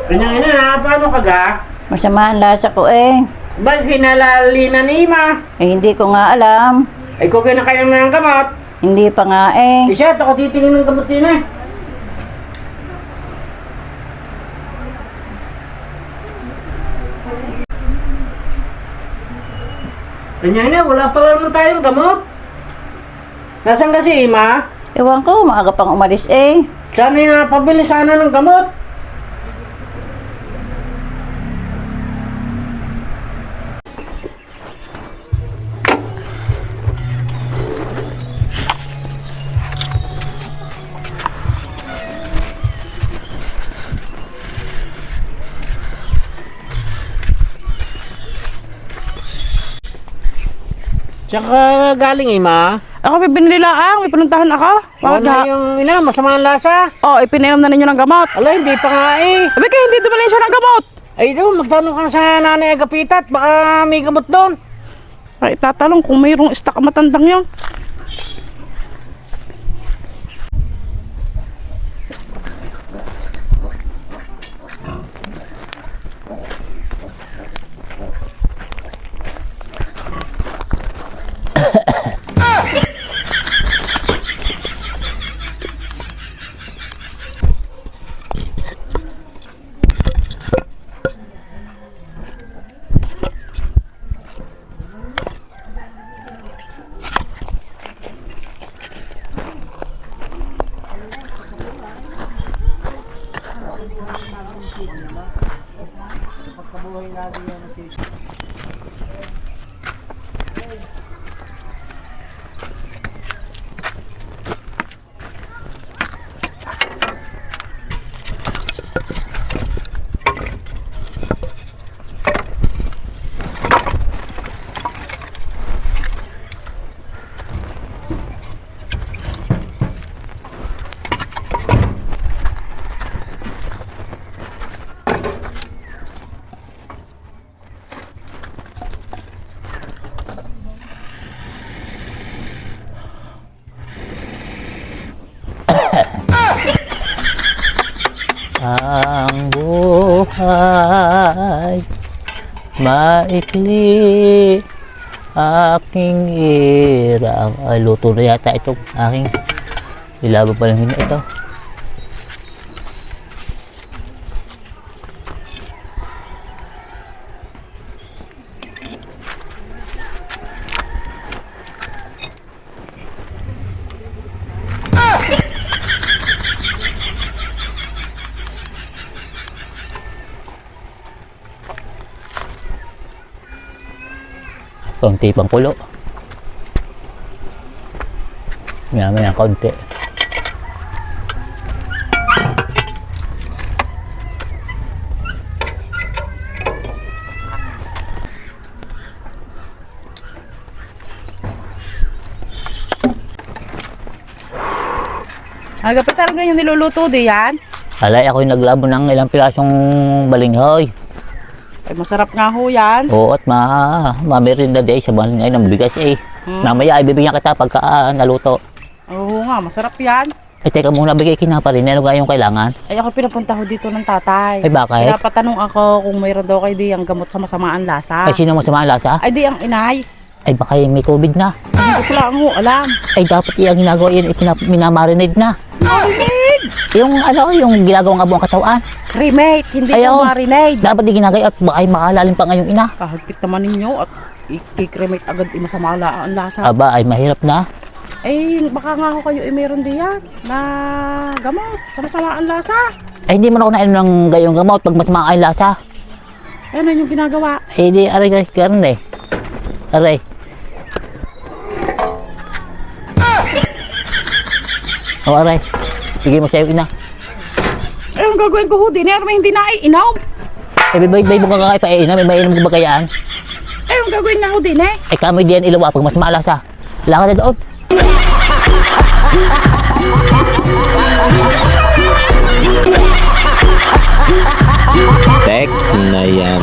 Kanyang ina na, paano ka ga? Masama ang lasa ko eh. Ba't hinalali na ni Ima? Eh hindi ko nga alam. Ay kung kinakain mo ng gamot. Hindi pa nga eh. Isa, ako titingin ng gamot din eh. Kanyang ina, wala pala naman tayong gamot. Nasaan kasi Ima? Ewan ko, maaga pang umalis eh. Sana yung napabili sana ng gamot. Tsaka galing Ima. Ako may binili lang, may pinuntahan ako. Wala yung ina, masama ang lasa. Oh, ipinainom na ninyo ng gamot. Ala, hindi pa nga eh. Sabi kayo, hindi dumalin siya ng gamot. Ay doon, magtanong ka sa nanay Agapitat, baka may gamot doon. Ay, tatalong kung mayroong stock matandang yun. Ang buhay maikli, aking irang. Ay, luto na yata itong aking ilaban pa lang ito. Konti pang kulo. Maya konti. Agapit talaga yung niluluto di yan. Alay, ako yung naglabo ng ilang pirasong balinghoy. Ay, masarap nga ho yan. Oo, at mamerinda day sa balinghoy ng bigas eh. Namaya ay bibigyan kita pagka naluto. Oo nga, masarap yan. Ay, teka muna, bigay kina pa rin. Ano nga yung kailangan? Ay, ako pinapunta ho dito ng tatay. Ay, bakit? Kaya patanong ako kung mayroon daw kayo di ang gamot sa masamaan lasa. Ay, sino masama ang lasa? Ay, di ang inay. Ay, baka yung may COVID na. Hindi ko lang ho alam. Ay, dapat yung ginagawa yun, minamarinade na. Marinade! Yung ano, yung ginagawang abuang katawan. Cremate, hindi Ayaw. ko marinade. Dapat yung ginagay at baka ay makalalim pa ngayong ina. Kahagpit naman ninyo at i-cremate agad masama ang lasa. Aba, ay mahirap na. Eh, baka nga ho kayo meron diyan na gamot sa masamaan lasa. Ay, hindi man ako nainom ng gayong gamot pag masama ay lasa. Ano yung ginagawa? Eh, di, aray, ganun eh. Aray. O, aray. Bigay mo sa'yo, ina. Eh, ang gagawin ko ho din, may hindi na iinom. Eh, bay mo ka kaya may mainom ko ba kayaan? Eh, ang gagawin nga ho din eh. Eh, kami diyan ilawa pag mas malasa. Lakad na doon. Tek na yan.